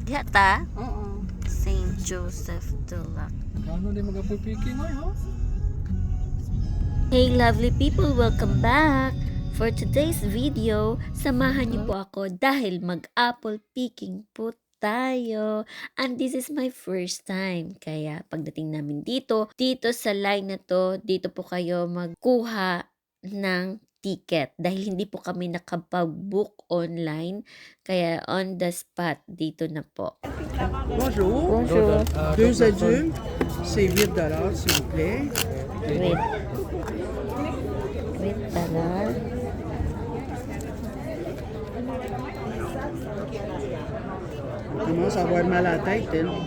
Diha ta? Oo. St. Joseph Dulac. Ano din mag-apple picking ngayon, Hey lovely people, welcome back! For today's video, samahan niyo po ako dahil mag-apple picking po tayo. And this is my first time. Kaya pagdating namin dito sa line na to, dito po kayo magkuha ng ticket. Dahil hindi po kami nakapag-book online. Kaya on the spot, dito na po. Bonjour. Bonjour. Deux adultes, c'est $8, s'il vous plaît. Wait. Wait, tagal. On commence à avoir mal à la tête. Hein.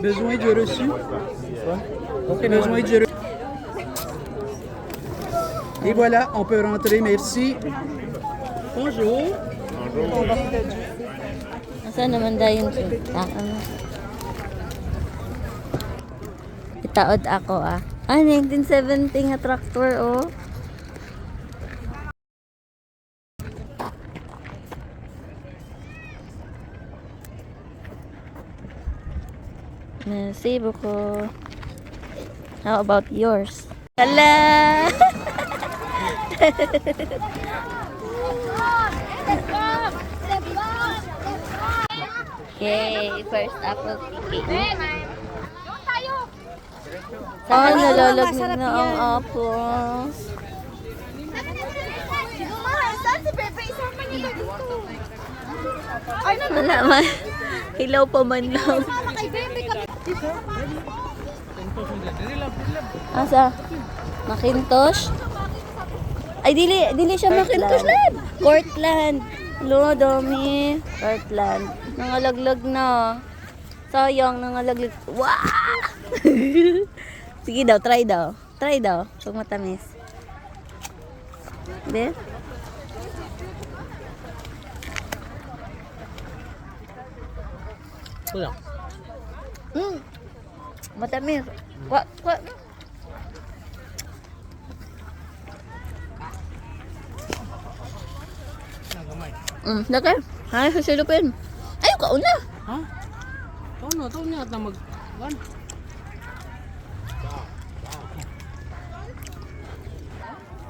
Besoin du reçu? Besoin du reçu. Et voilà, on peut rentrer, merci. Bonjour. Nasaan naman dahil yung itaod ako ah. 1970 nga tractor oh. Merci beaucoup. How about yours? Hala! Yay! First apple picking. Saan nalalagnig na ang apples? Wala man. Hilaw pa man lang. Asa? Macintosh? Ay, dili siya Macintosh lab. Cortland. Lo, dami. Cortland. Nangalaglag na. Sayang, nangalaglag. Wow! Sige daw, try daw. Try daw, pag matamis. Be? Kulang. Matamis. Kwa. Laki. Hay, susilupin. Ayaw ka una. Ha? Taon na at na mag-ban.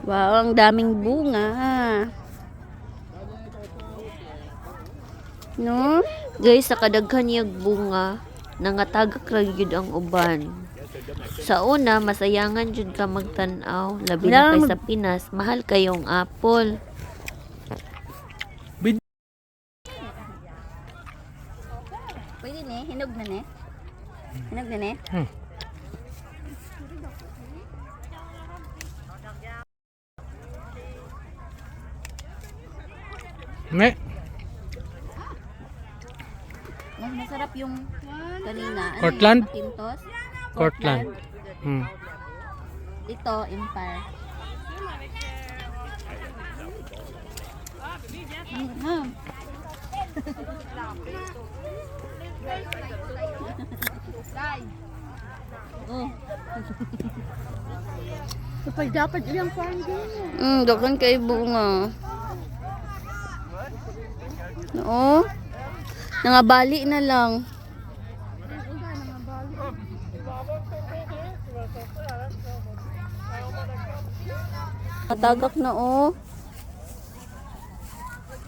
Wow, ang daming bunga. No? Guys, sa kadaghan yung bunga, nangatagak ra gyud ang uban. Sa una, masayangan jud ka magtan-aw, labi na kay sa Pinas, mahal kayong apple. Pwede ni, hinog na ni. Hinog na ni. Me. Mas masarap yung kanina. Cortland? Macintosh. Cortland. Ito, Empire. Kapag dapat ilang parang Dagan kay bunga. Oo. Nangabali na lang. Matagak na oh.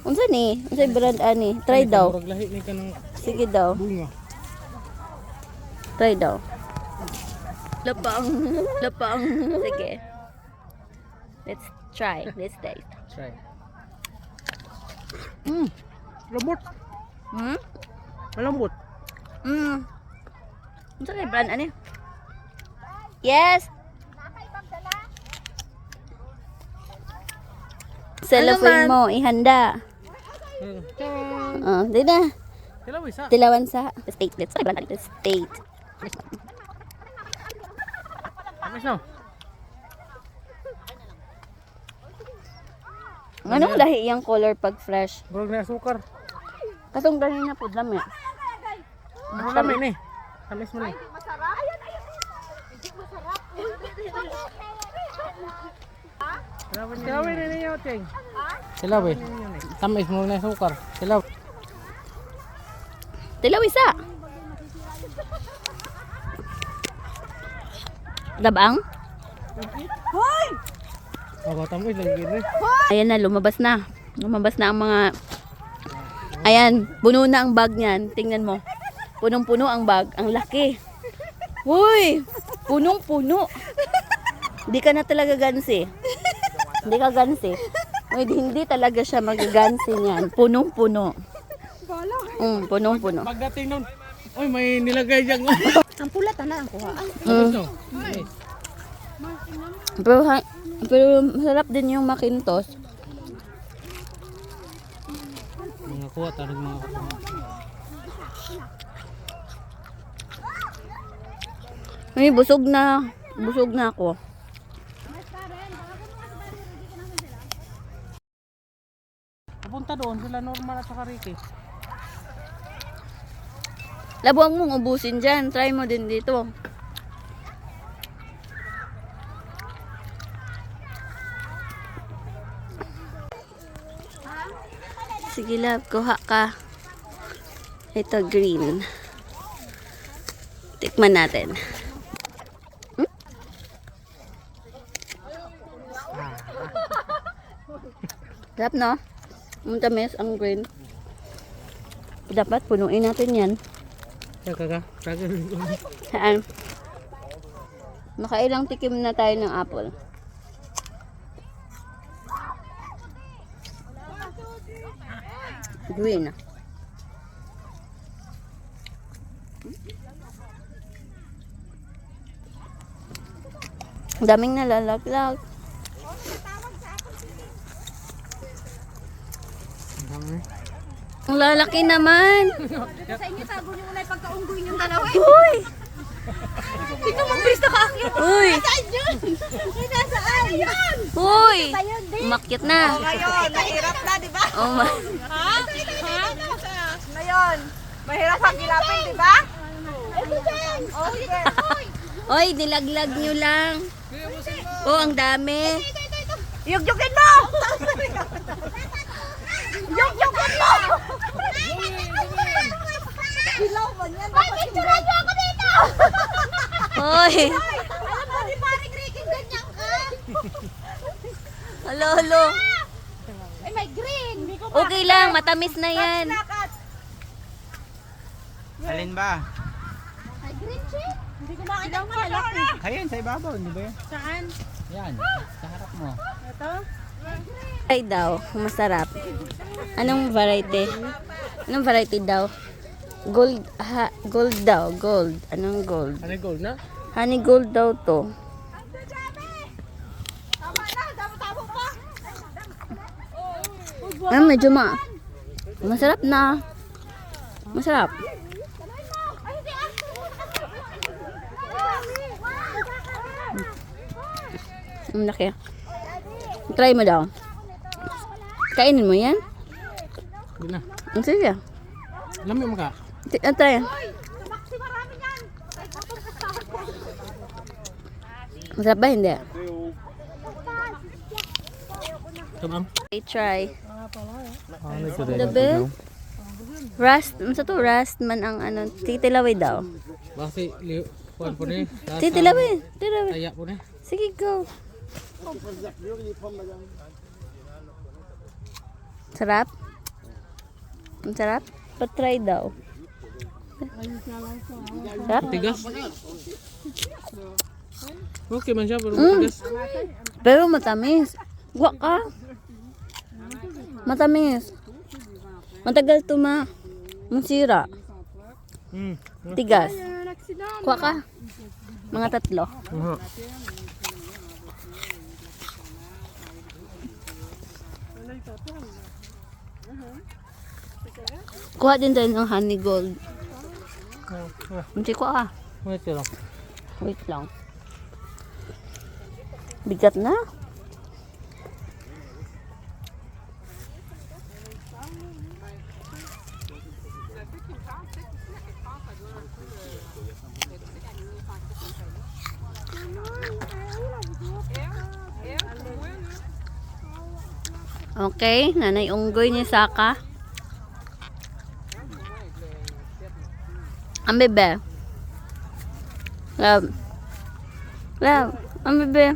Unsa ni? Unsay brand ani? Try daw. Lahi ni ka ng Sige daw. bunga. Try daw. Lapang. Sige. Let's try. Let's taste. Try. Lambot. Malambot. Unsa kay brand ani? Yes. Cellophane mo, ihanda. Di na. Sila wisa. Dilawan sa state. Let's try brand the state. Amis no. Ano lahi iyang color pag fresh? Burog na sukar. Kasong dali na po dami. Ano namin ni? Tamis mo ni. Silawi na niyo, Ting. Silawi. Tamis mo na sukar. Silawi. Tilaw isa. Dabang? Bata mo, lagi rin. Ayan na, lumabas na. Lumabas na ang mga... Ayan, puno na ang bag niyan. Tingnan mo. Punong-puno ang bag. Ang laki. Uy! Punong-puno. Hindi ka na talaga gansi. Hindi ka gansi. Uy, hindi talaga siya magagansi niyan. Punong-puno. Punong-puno. Pagdating nun, oy, may nilagay dyan. Ang pula na ang kuha. Pero masarap din yung makintos. Mga kuha, tanong mga kuha. Ay, busog na. Busog na ako. Papunta doon, sila normal at saka Ricky. Labuang mong ubusin dyan. Try mo din dito. Sige love, kuha ka. Ito green. Tikman natin. Sarap no? Ang tamis, ang green. Dapat punuin natin yan. Kaka. Saan? Nakailang tikim na tayo ng apple. Green. Ang daming nalalaglag. Ang lalaki naman. Sa inyo, tago niyo muna yung pagkaunggoy niyong dalawa. Uy! Tingnan mo, please, nakaakyat. Uy! Saan yun? Ay, nasaan? Yan! Uy! Umakyat na. Ngayon, mahirap na, di ba? Oh my. Ha? Ngayon, mahirap ang gilapin, di ba? Okay. Oy, nilaglag nyo lang. Oh, ang dami. Yugyugin mo! Yugyugin mo! Hilaw man yan. Ay, picturean niyo ako dito! Oy! Alam mo, di paring Ricky, ganyan ka? Halo, halo. Ay, may green. Hindi ko Okay lang, matamis na yan. Nakat. Alin ba? May green chick. Hindi ko makita ang malaki. Ayun, sa ibabaw, hindi ba yun? Saan? Yan, sa harap mo. Ito? Ay daw, masarap. Anong variety? Anong variety daw? Gold, gold daw, gold. Anong gold? Ano yung gold na? Honey gold daw to. Tama na, tama pa. Ah, medyo masarap na. Masarap. Ang laki. Try mo daw. Kainin mo yan? Hindi na. Ang sige. Lami mo ka? Try. Masarap ba? Hindi. Tumam. I try. Ano ito Dabi? Rust. Masa to? Rust man ang ano. Titilaway daw. Basi, kuhan po na Titilaway. Titilaway. Taya po na. Sige, go. Sarap? Ang sarap? Patry daw. Sarap? Tigas. Okay man siya, pero Mm. tigas. Pero matamis. Huwag ka. Matamis. Matagal to masira. Tigas. Kuha ka. Mga 3. Kuha din tayo ng honey gold. Hindi kuha ka. Wait lang. Wait lang. Bigat na. Okay, nanay unggoy ni Saka. Ang bebe. Love. Love. Ang bebe.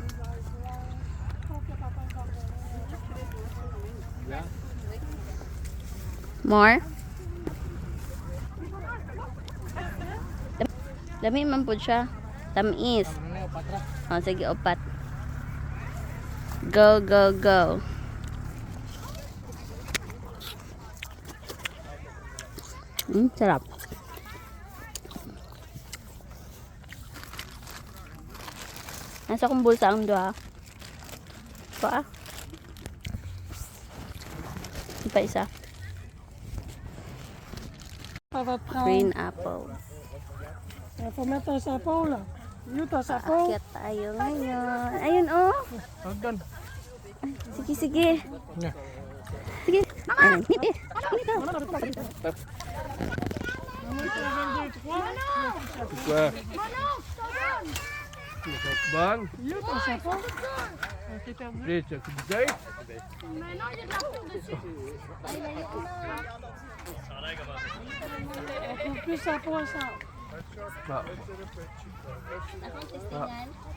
More? Dami man po siya. Tamis. O, sige, upat. Go, go, go. Sarap. Nasa kong bulsa ang doha. Ito ah. Ito pa isa. Green apple. Aakyat tayo ngayon. Ayun oh. Hagdan. Sige, sige. Yeah. Sige. Ayun, ngiti. Ngiti. Bang. Rich, today.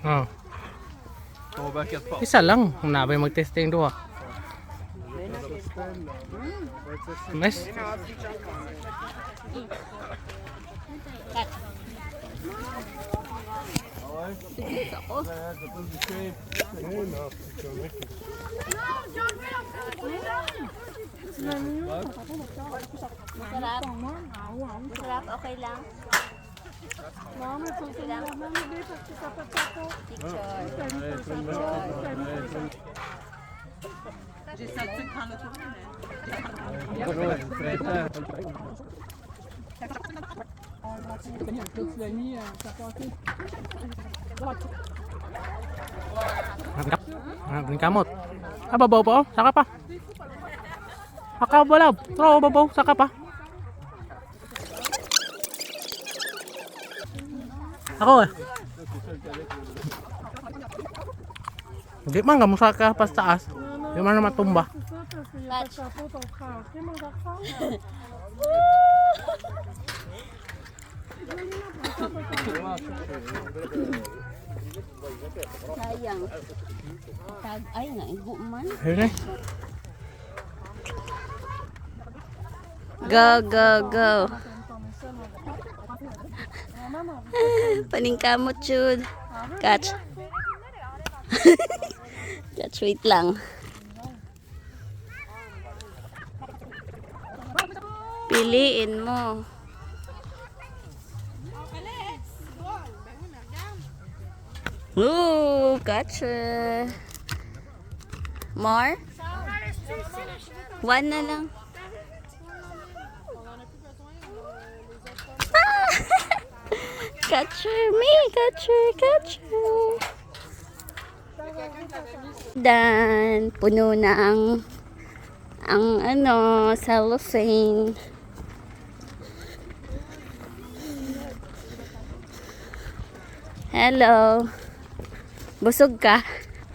Oh. Isa lang. Nabay mag-testing doon. Nice. Masarap. Masarap, okay lang. Okay lang. Kamot. Ah, babaw pa oh. Saka pa. Saka babaw. Tro, babaw. Saka pa. Ako eh. Hindi man ka musaka pa sa taas. Hindi man na matumba. Sayang. Tag ay na igo man. Ayun eh. Go, go, go. Paningkamot chud. Catch. Catch, wait lang. Piliin mo. Ooh, gotcha. More? One na lang. Ah! Catcher me, catcher. Dan, puno na ang ano, cellophane. Hello. Busog ka?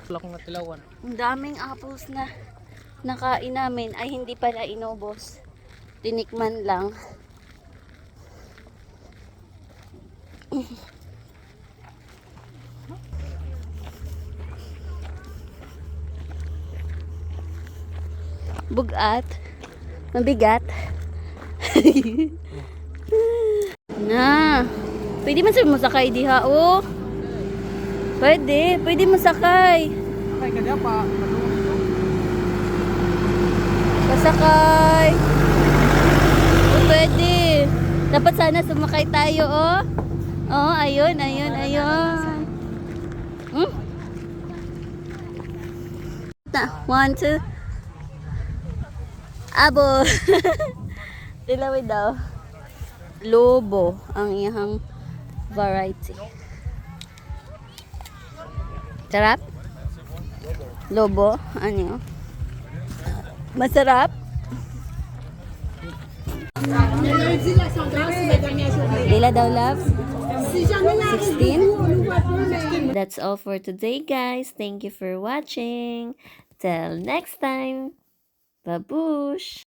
Wala kong natilawan. Ang daming apples na nakain namin ay hindi pala inubos. Tinikman lang. Bugat. Mabigat. Na. Pwede man sila masakay diha, oh. Pwede masakay. Ay, kanya pa. Pasakay. Oh, pwede. Dapat sana sumakay tayo, oh. Oh, ayun. Na, 1, 2. Abo. Dilawid daw. Lobo ang iyang variety. Sarap? Lobo? Ano? Masarap? Ila daw, loves? 16? That's all for today, guys. Thank you for watching. Till next time. Babush!